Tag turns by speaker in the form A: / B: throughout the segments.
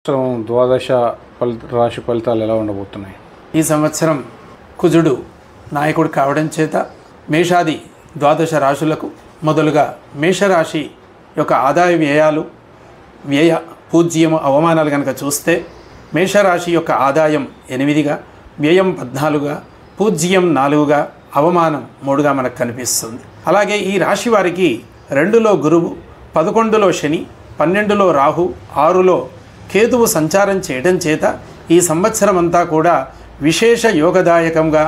A: ద్వాదశ రాశి ఫలితాలు ఎలా ఉండబోతున్నాయి?
B: ఈ సంవత్సరం కుజుడు నాయకుడు కావడం చేత మేషాది ద్వాదశ రాశులకు మొదలుగా మేషరాశి యొక్క ఆదాయ వ్యయాలు వ్యయ పూజ్యము అవమానాలు కనుక చూస్తే మేషరాశి యొక్క ఆదాయం 8గా, వ్యయం 14గా, పూజ్యం 4గా, అవమానం 3గా మనకు కనిపిస్తుంది. అలాగే ఈ రాశి వారికి 2లో గురువు, 11లో శని, 12లో రాహు, 6లో కేతువు సంచారం చేయడం చేత ఈ సంవత్సరం అంతా కూడా విశేష యోగదాయకంగా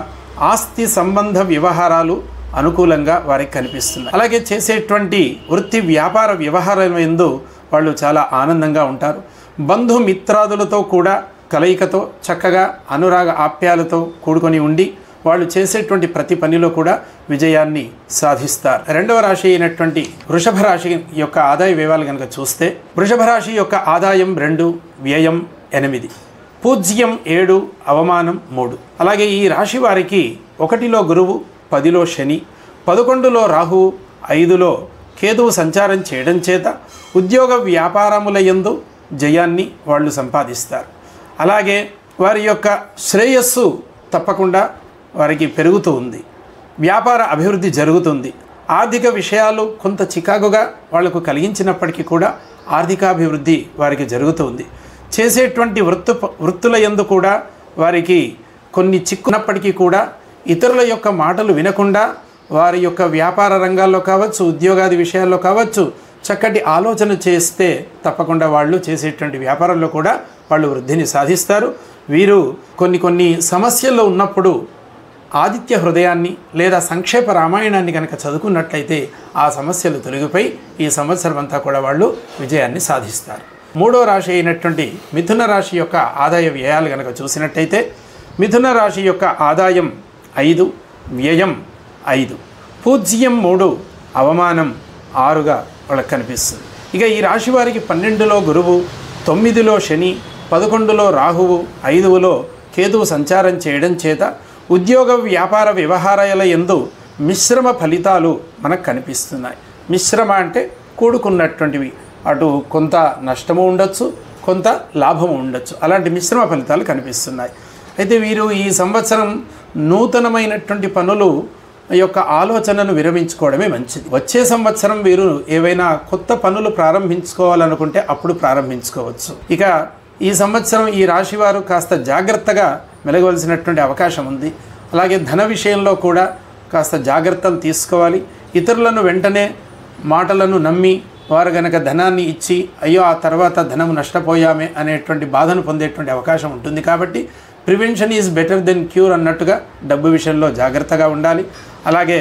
B: ఆస్తి సంబంధ వ్యవహారాలు అనుకూలంగా వారికి కనిపిస్తున్నాయి. అలాగే చేసేటువంటి వృత్తి వ్యాపార వ్యవహారాల యందు వాళ్ళు చాలా ఆనందంగా ఉంటారు. బంధుమిత్రాదులతో కూడా కలయికతో చక్కగా అనురాగ ఆప్యాలతో కూడుకొని ఉండి వాళ్ళు చేసేటువంటి ప్రతి పనిలో కూడా విజయాన్ని సాధిస్తారు. 2వ రాశి అయినటువంటి వృషభ రాశి యొక్క ఆదాయ వ్యయాలు కనుక చూస్తే వృషభ రాశి యొక్క ఆదాయం 2, వ్యయం 8, పూజ్యం 7, అవమానం 3. అలాగే ఈ రాశి వారికి 1లో గురువు, 10లో శని, 11లో రాహువు, 5లో కేతువు సంచారం చేయడం చేత ఉద్యోగ వ్యాపారముల యందు జయాన్ని వాళ్ళు సంపాదిస్తారు. అలాగే వారి యొక్క శ్రేయస్సు తప్పకుండా వారికి పెరుగుతూ ఉంది. వ్యాపార అభివృద్ధి జరుగుతుంది. ఆర్థిక విషయాలు కొంత చికాకుగా వాళ్లకు కలిగించినప్పటికీ కూడా ఆర్థికాభివృద్ధి వారికి జరుగుతుంది. చేసేటువంటి వృత్తుల యందు కూడా వారికి కొన్ని చిక్కున్నప్పటికీ కూడా ఇతరుల యొక్క మాటలు వినకుండా వారి యొక్క వ్యాపార రంగాల్లో కావచ్చు, ఉద్యోగాది విషయాల్లో కావచ్చు, చక్కటి ఆలోచన చేస్తే తప్పకుండా వాళ్ళు చేసేటువంటి వ్యాపారంలో కూడా వాళ్ళు వృద్ధిని సాధిస్తారు. వీరు కొన్ని సమస్యల్లో ఉన్నప్పుడు ఆదిత్య హృదయాన్ని లేదా సంక్షేప రామాయణాన్ని కనుక చదువుకున్నట్లయితే ఆ సమస్యలు తొలగిపోయి ఈ సంవత్సరం అంతా కూడా వాళ్ళు విజయాన్ని సాధిస్తారు. 3వ రాశి అయినటువంటి మిథున రాశి యొక్క ఆదాయ వ్యయాలు కనుక చూసినట్టయితే మిథున రాశి యొక్క ఆదాయం 5, వ్యయం 5, పూజ్యం 3, అవమానం 6గా వాళ్ళకి కనిపిస్తుంది. ఇక ఈ రాశి వారికి 12లో గురువు, 9లో శని, 11లో రాహువు, 5లో కేతువు సంచారం చేయడం చేత ఉద్యోగ వ్యాపార వ్యవహారాల యందు మిశ్రమ ఫలితాలు మనకు కనిపిస్తున్నాయి. మిశ్రమ అంటే కూడుకున్నటువంటివి, అటు కొంత నష్టము ఉండొచ్చు, కొంత లాభము ఉండొచ్చు, అలాంటి మిశ్రమ ఫలితాలు కనిపిస్తున్నాయి. అయితే వీరు ఈ సంవత్సరం నూతనమైనటువంటి పనులు యొక్క ఆలోచనను విరమించుకోవడమే మంచిది. వచ్చే సంవత్సరం వీరు ఏవైనా కొత్త పనులు ప్రారంభించుకోవాలనుకుంటే అప్పుడు ప్రారంభించుకోవచ్చు. ఇక ఈ సంవత్సరం ఈ రాశివారు కాస్త జాగ్రత్తగా మెలగవలసినటువంటి అవకాశం ఉంది. అలాగే ధన విషయంలో కూడా కాస్త జాగ్రత్తలు తీసుకోవాలి. ఇతరులను వెంటనే మాటలను నమ్మి వారు గనక ధనాన్ని ఇచ్చి అయ్యో ఆ తర్వాత ధనము నష్టపోయామే అనేటువంటి బాధను పొందేటువంటి అవకాశం ఉంటుంది. కాబట్టి prevention is better than cure అన్నట్టుగా డబ్బు విషయంలో జాగ్రత్తగా ఉండాలి. అలాగే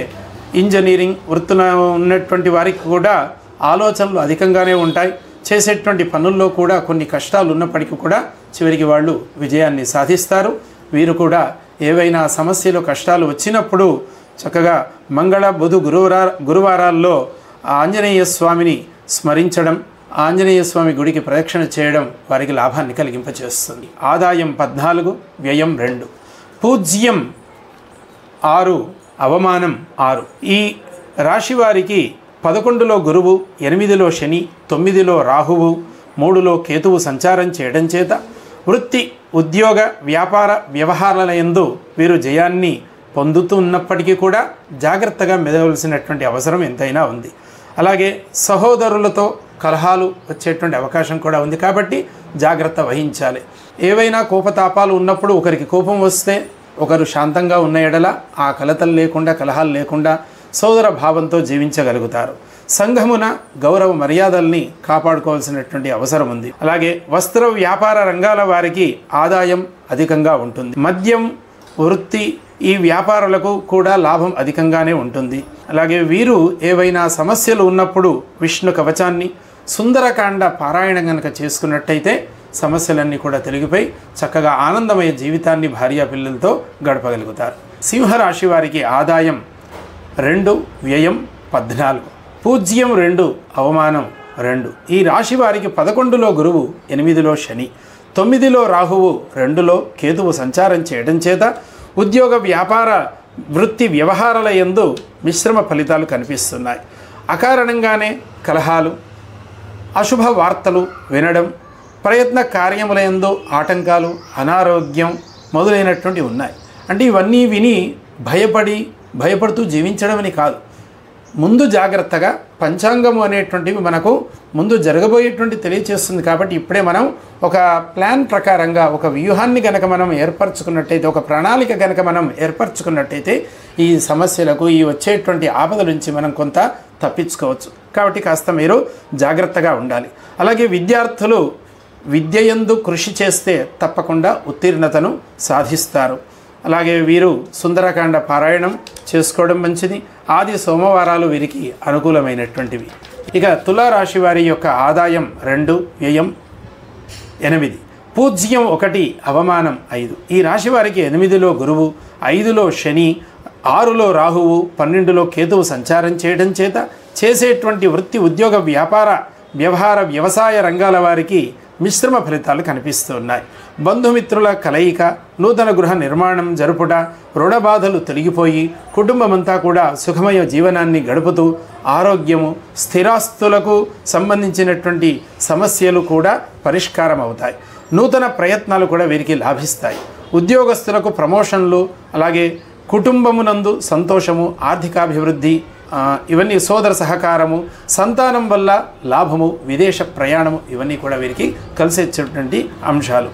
B: ఇంజనీరింగ్ వృత్తిలో ఉన్నటువంటి వారికి కూడా ఆలోచనలు అధికంగానే ఉంటాయి. చేసేటువంటి పనుల్లో కూడా కొన్ని కష్టాలు ఉన్నప్పటికీ కూడా చివరికి వాళ్ళు విజయాన్ని సాధిస్తారు. వీరు కూడా ఏవైనా సమస్యలు కష్టాలు వచ్చినప్పుడు చక్కగా మంగళ, బుధ, గురువారాల్లో ఆంజనేయ స్వామిని స్మరించడం, ఆంజనేయ స్వామి గుడికి ప్రదక్షిణ చేయడం వారికి లాభాన్ని కలిగింపచేస్తుంది. ఆదాయం 14, వ్యయం 2, పూజ్యం 6, అవమానం 6. ఈ రాశి వారికి 11లో గురువు, 8లో శని, 9లో రాహువు, 3లో కేతువు సంచారం చేయడం చేత వృత్తి, ఉద్యోగ, వ్యాపార వ్యవహారాల యందు వీరు జయాన్ని పొందుతున్నప్పటికీ కూడా జాగ్రత్తగా మెదవలసినటువంటి అవసరం ఎంతైనా ఉంది. అలాగే సహోదరులతో కలహాలు వచ్చేటువంటి అవకాశం కూడా ఉంది. కాబట్టి జాగ్రత్త వహించాలి. ఏవైనా కోపతాపాలు ఉన్నప్పుడు ఒకరికి కోపం వస్తే ఒకరు శాంతంగా ఉన్న ఎడల ఆ కలతలు లేకుండా, కలహాలు లేకుండా సోదర భావంతో జీవించగలుగుతారు. సంఘమున గౌరవ మర్యాదల్ని కాపాడుకోవాల్సినటువంటి అవసరం ఉంది. అలాగే వస్త్ర వ్యాపార రంగాల వారికి ఆదాయం అధికంగా ఉంటుంది. మద్యం, వృత్తి ఈ వ్యాపారులకు కూడా లాభం అధికంగానే ఉంటుంది. అలాగే వీరు ఏవైనా సమస్యలు ఉన్నప్పుడు విష్ణు కవచాన్ని, సుందరకాండ పారాయణం కనుక చేసుకున్నట్టయితే సమస్యలన్నీ కూడా తొలగిపోయి చక్కగా ఆనందమయ జీవితాన్ని భార్యా పిల్లలతో గడపగలుగుతారు. సింహరాశి వారికి ఆదాయం 2, వ్యయం 14, పూజ్యం 2, అవమానం 2. ఈ రాశి వారికి 11లో గురువు, 8లో శని, 9లో రాహువు, 2లో కేతువు సంచారం చేయడం చేత ఉద్యోగ వ్యాపార వృత్తి వ్యవహారాల యందు మిశ్రమ ఫలితాలు కనిపిస్తున్నాయి. అకారణంగానే కలహాలు, అశుభ వార్తలు వినడం, ప్రయత్న కార్యములందు ఆటంకాలు, అనారోగ్యం మొదలైనటువంటివి ఉన్నాయి. అంటే ఇవన్నీ విని భయపడుతూ జీవించడం అని కాదు. ముందు జాగ్రత్తగా పంచాంగము అనేటువంటివి మనకు ముందు జరగబోయేటువంటి తెలియచేస్తుంది. కాబట్టి ఇప్పుడే మనం ఒక ప్లాన్ ప్రకారంగా ఒక వ్యూహాన్ని కనుక మనం ఏర్పరచుకున్నట్టయితే, ఒక ప్రణాళిక కనుక మనం ఏర్పరచుకున్నట్టయితే ఈ సమస్యలకు, ఈ వచ్చేటువంటి ఆపద నుంచి మనం కొంత తప్పించుకోవచ్చు. కాబట్టి కాస్త మీరు జాగ్రత్తగా ఉండాలి. అలాగే విద్యార్థులు విద్యయందు కృషి చేస్తే తప్పకుండా ఉత్తీర్ణతను సాధిస్తారు. అలాగే వీరు సుందరకాండ పారాయణం చేసుకోవడం మంచిది. ఆది సోమవారాలు వీరికి అనుకూలమైనటువంటివి. ఇక తులారాశి వారి యొక్క ఆదాయం 2, వ్యయం 8, పూజ్యం 1, అవమానం 5. ఈ రాశి వారికి 8లో గురువు, 5లో శని, 6లో రాహువు, 12లో కేతువు సంచారం చేయడం చేత చేసేటువంటి వృత్తి, ఉద్యోగ, వ్యాపార, వ్యవహార, వ్యవసాయ రంగాల వారికి మిశ్రమ ఫలితాలు కనిపిస్తున్నాయి. బంధుమిత్రుల కలయిక, నూతన గృహ నిర్మాణం జరుపుట, రుణ బాధలు తొలగిపోయి కుటుంబమంతా కూడా సుఖమయ జీవనాన్ని గడుపుతూ ఆరోగ్యము, స్థిరాస్తులకు సంబంధించినటువంటి సమస్యలు కూడా పరిష్కారం అవుతాయి. నూతన ప్రయత్నాలు కూడా వీరికి లాభిస్తాయి. ఉద్యోగస్తులకు ప్రమోషన్లు, అలాగే కుటుంబమునందు సంతోషము, ఆర్థికాభివృద్ధి, ఇవన్నీ సోదర సహకారము, సంతానం వల్ల లాభము, విదేశ ప్రయాణము, ఇవన్నీ కూడా వీరికి కలిసేటువంటి అంశాలు.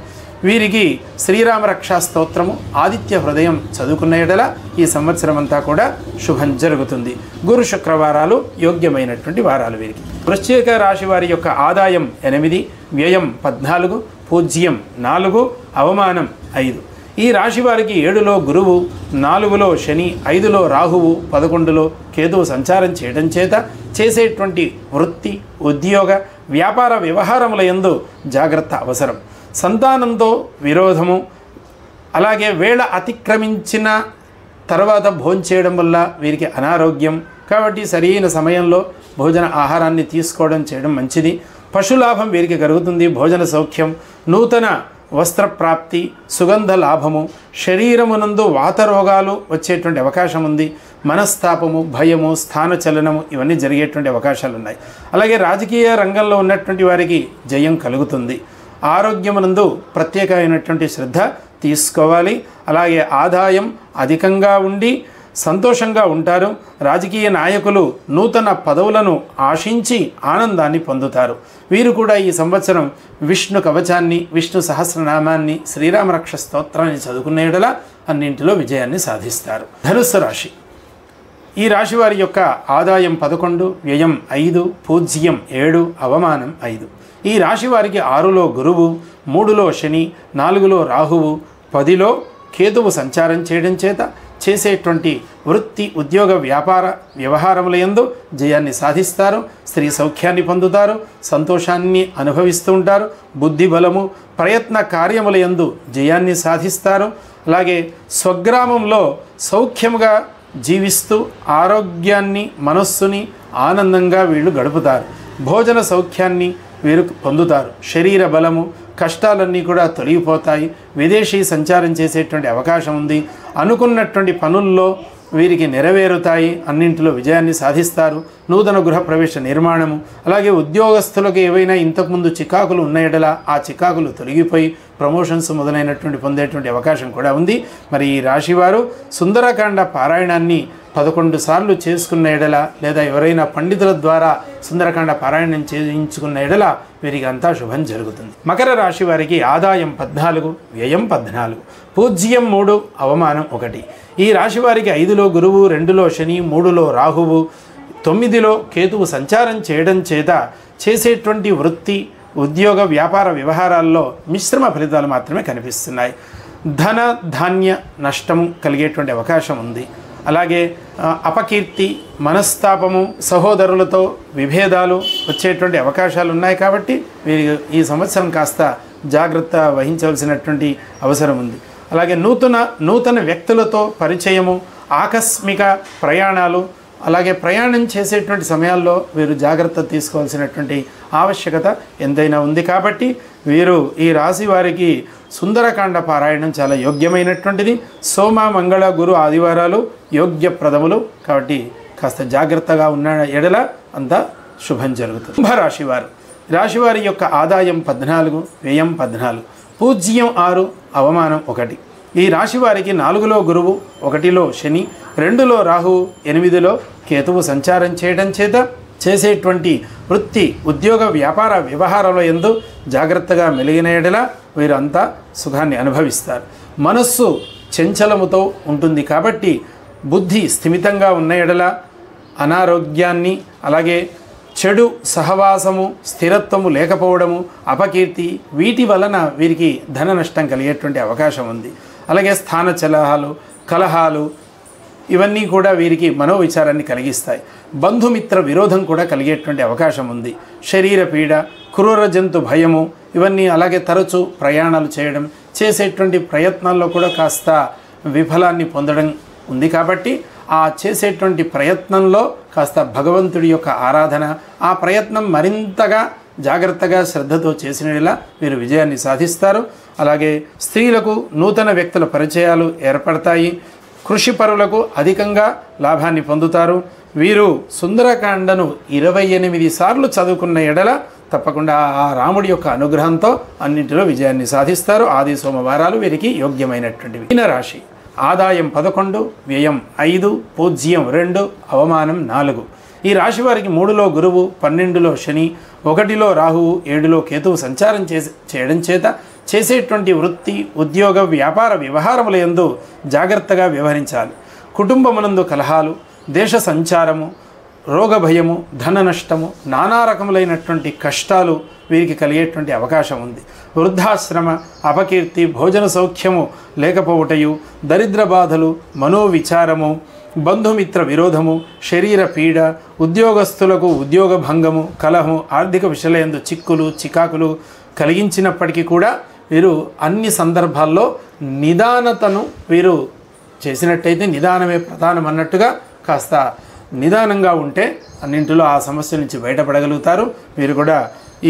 B: వీరికి శ్రీరామ రక్షా స్తోత్రము, ఆదిత్య హృదయం చదువుకున్న ఎడల ఈ సంవత్సరం అంతా కూడా శుభం జరుగుతుంది. గురు శుక్రవారాలు యోగ్యమైనటువంటి వారాలు వీరికి. వృశ్చిక రాశి వారి యొక్క ఆదాయం 8, వ్యయం 14, పూజ్యం 4, అవమానం 5. ఈ రాశి వారికి 7లో గురువు, 4లో శని, 5లో రాహువు, 11లో కేతువు సంచారం చేయడం చేత చేసేటువంటి వృత్తి, ఉద్యోగ, వ్యాపార వ్యవహారముల యందు జాగ్రత్త అవసరం. సంతానంతో విరోధము, అలాగే వేళ అతిక్రమించిన తర్వాత భోంచేయడం వల్ల వీరికి అనారోగ్యం. కాబట్టి సరైన సమయంలో భోజన ఆహారాన్ని తీసుకోవడం చేయడం మంచిది. పశులాభం వీరికి కలుగుతుంది. భోజన సౌఖ్యం, నూతన వస్త్రప్రాప్తి, సుగంధ లాభము, శరీరమునందు వాత రోగాలు వచ్చేటువంటి అవకాశం ఉంది. మనస్తాపము, భయము, స్థానచలనము, ఇవన్నీ జరిగేటువంటి అవకాశాలు ఉన్నాయి. అలాగే రాజకీయ రంగంలో ఉన్నటువంటి వారికి జయం కలుగుతుంది. ఆరోగ్యమునందు ప్రత్యేకమైనటువంటి శ్రద్ధ తీసుకోవాలి. అలాగే ఆదాయం అధికంగా ఉండి సంతోషంగా ఉంటారు. రాజకీయ నాయకులు నూతన పదవులను ఆశించి ఆనందాన్ని పొందుతారు. వీరు కూడా ఈ సంవత్సరం విష్ణు కవచాన్ని, విష్ణు సహస్రనామాన్ని, శ్రీరామరక్ష స్తోత్రాన్ని చదువుకునే యెడల అన్నింటిలో విజయాన్ని సాధిస్తారు. ధనుస్సు రాశి. ఈ రాశి వారి యొక్క ఆదాయం 11, వ్యయం 5, పూజ్యం 7, అవమానం 5. ఈ రాశి వారికి 6లో గురువు, 3లో శని, 4లో రాహువు, 10లో కేతువు సంచారం చేయడం చేత చేసేటువంటి వృత్తి, ఉద్యోగ, వ్యాపార వ్యవహారముల యందు జయాన్ని సాధిస్తారు. స్త్రీ సౌఖ్యాన్ని పొందుతారు. సంతోషాన్ని అనుభవిస్తూ ఉంటారు. బుద్ధి బలము, ప్రయత్న కార్యముల యందు జయాన్ని సాధిస్తారు. అలాగే స్వగ్రామంలో సౌఖ్యముగా జీవిస్తూ ఆరోగ్యాన్ని, మనస్సుని ఆనందంగా వీళ్ళు గడుపుతారు. భోజన సౌఖ్యాన్ని వీరు పొందుతారు. శరీర బలము, కష్టాలన్నీ కూడా తొలగిపోతాయి. విదేశీ సంచారం చేసేటువంటి అవకాశం ఉంది. అనుకున్నటువంటి పనుల్లో వీరికి నెరవేరుతాయి. అన్నింటిలో విజయాన్ని సాధిస్తారు. నూతన గృహప్రవేశ నిర్మాణము, అలాగే ఉద్యోగస్తులకు ఏవైనా ఇంతకుముందు చికాకులు ఉన్న యెడల ఆ చికాకులు తొలగిపోయి ప్రమోషన్స్ మొదలైనటువంటి పొందేటువంటి అవకాశం కూడా ఉంది. మరి ఈ రాశివారు సుందరకాండ పారాయణాన్ని 11 సార్లు చేసుకున్న ఎడల, లేదా ఎవరైనా పండితుల ద్వారా సుందరకాండ పారాయణం చేయించుకున్న ఎడల వీరికి అంతా శుభం జరుగుతుంది. మకర రాశి వారికి ఆదాయం 14, వ్యయం 14, పూజ్యం 3, అవమానం 1. ఈ రాశి వారికి 5లో గురువు, 2లో శని, 3లో రాహువు, 9లో కేతువు సంచారం చేయడం చేత చేసేటువంటి వృత్తి, ఉద్యోగ, వ్యాపార వ్యవహారాల్లో మిశ్రమ ఫలితాలు మాత్రమే కనిపిస్తున్నాయి. ధన ధాన్య నష్టము కలిగేటువంటి అవకాశం ఉంది. అలాగే అపకీర్తి, మనస్తాపము, సహోదరులతో విభేదాలు వచ్చేటువంటి అవకాశాలు ఉన్నాయి. కాబట్టి వీరి ఈ సంవత్సరం కాస్త జాగ్రత్త వహించవలసినటువంటి అవసరం ఉంది. అలాగే నూతన వ్యక్తులతో పరిచయము, ఆకస్మిక ప్రయాణాలు, అలాగే ప్రయాణం చేసేటువంటి సమయాల్లో వీరు జాగ్రత్త తీసుకోవాల్సినటువంటి ఆవశ్యకత ఎంతైనా ఉంది. కాబట్టి వీరు ఈ రాశి వారికి సుందరకాండ పారాయణం చాలా యోగ్యమైనటువంటిది. సోమ, మంగళ, గురు, ఆదివారాలు యోగ్యప్రదములు. కాబట్టి కాస్త జాగ్రత్తగా ఉన్న ఎడల అంతా శుభం జరుగుతుంది. కుంభరాశి వారు రాశివారి యొక్క ఆదాయం 14, వ్యయం 14, పూజ్యం 6, అవమానం 1. ఈ రాశివారికి 4లో గురువు, 1లో శని, 2లో రాహువు, 8లో కేతువు సంచారం చేయడం చేత చేసేటువంటి వృత్తి, ఉద్యోగ, వ్యాపార వ్యవహారాల యందు జాగ్రత్తగా మెలిగిన ఎడల వీరంతా సుఖాన్ని అనుభవిస్తారు. మనస్సు చంచలముతో ఉంటుంది కాబట్టి బుద్ధి స్థిమితంగా ఉన్న ఎడల అనారోగ్యాన్ని, అలాగే చెడు సహవాసము, స్థిరత్వము లేకపోవడము, అపకీర్తి, వీటి వలన వీరికి ధన నష్టం కలిగేటువంటి అవకాశం ఉంది. అలాగే స్థాన కలహాలు ఇవన్నీ కూడా వీరికి మనోవిచారాన్ని కలిగిస్తాయి. బంధుమిత్ర విరోధం కూడా కలిగేటువంటి అవకాశం ఉంది. శరీర పీడ, క్రూర జంతు భయము ఇవన్నీ, అలాగే తరచూ ప్రయాణాలు చేయడం, చేసేటువంటి ప్రయత్నాల్లో కూడా కాస్త విఫలాన్ని పొందడం ఉంది. కాబట్టి ఆ చేసేటువంటి ప్రయత్నంలో కాస్త భగవంతుడి యొక్క ఆరాధన, ఆ ప్రయత్నం మరింతగా జాగ్రత్తగా శ్రద్ధతో చేసినలా మీరు విజయాన్ని సాధిస్తారు. అలాగే స్త్రీలకు నూతన వ్యక్తుల పరిచయాలు ఏర్పడతాయి. కృషిపరులకు అధికంగా లాభాన్ని పొందుతారు. వీరు సుందరకాండను 28 సార్లు చదువుకున్న ఎడల తప్పకుండా ఆ రాముడి యొక్క అనుగ్రహంతో అన్నింటిలో విజయాన్ని సాధిస్తారు. ఆది సోమవారాలు వీరికి యోగ్యమైనటువంటివి. మీనరాశి ఆదాయం 11, వ్యయం 5, పూజ్యం 2, అవమానం 4. ఈ రాశి వారికి 3లో గురువు, 12లో శని, 1లో రాహువు, 7లో కేతువు సంచారం చేయడం చేత చేసేటువంటి వృత్తి, ఉద్యోగ, వ్యాపార వ్యవహారముల యందు జాగ్రత్తగా వ్యవహరించాలి. కుటుంబమునందు కలహాలు, దేశ సంచారము, రోగ భయము, ధన నష్టము, నానా రకములైనటువంటి కష్టాలు వీరికి కలిగేటువంటి అవకాశం ఉంది. వృద్ధాశ్రమ, అపకీర్తి, భోజన సౌఖ్యము లేకపోవటయు, దరిద్ర బాధలు, మనోవిచారము, బంధుమిత్ర విరోధము, శరీర పీడ, ఉద్యోగస్తులకు ఉద్యోగ భంగము, కలహము, ఆర్థిక విషయాలందు చిక్కులు, చికాకులు కలిగించినప్పటికీ కూడా వీరు అన్ని సందర్భాల్లో నిదానతను వీరు చేసినట్టయితే, నిదానమే ప్రధానం అన్నట్టుగా కాస్త నిదానంగా ఉంటే అన్నింటిలో ఆ సమస్య నుంచి బయటపడగలుగుతారు. మీరు కూడా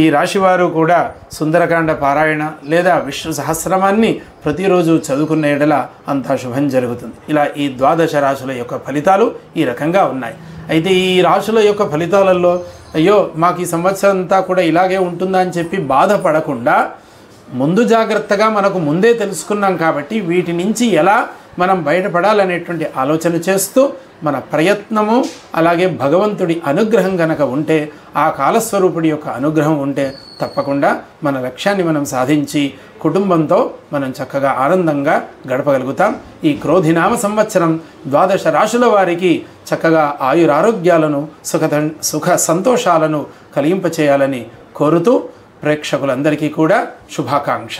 B: ఈ రాశివారు కూడా సుందరకాండ పారాయణ లేదా విష్ణు సహస్రనామాన్ని ప్రతిరోజు చదువుకున్న ఎడల అంతా శుభం జరుగుతుంది. ఇలా ఈ 12 రాశుల యొక్క ఫలితాలు ఈ రకంగా ఉన్నాయి. అయితే ఈ రాశుల యొక్క ఫలితాలలో అయ్యో మాకు ఈ సంవత్సరం అంతా కూడా ఇలాగే ఉంటుందా అని చెప్పి బాధపడకుండా, ముందు జాగ్రత్తగా మనకు ముందే తెలుసుకున్నాం కాబట్టి వీటి నుంచి ఎలా మనం బయటపడాలనేటువంటి ఆలోచన చేస్తూ మన ప్రయత్నము, అలాగే భగవంతుడి అనుగ్రహం గనక ఉంటే, ఆ కాలస్వరూపుడి యొక్క అనుగ్రహం ఉంటే తప్పకుండా మన లక్ష్యాన్ని మనం సాధించి కుటుంబంతో మనం చక్కగా ఆనందంగా గడపగలుగుతాం. ఈ క్రోధినామ సంవత్సరం 12 రాశుల వారికి చక్కగా ఆయురారోగ్యాలను, సుఖ సంతోషాలను కలిగింపచేయాలని కోరుతూ ప్రేక్షకులందరికీ కూడా శుభాకాంక్ష.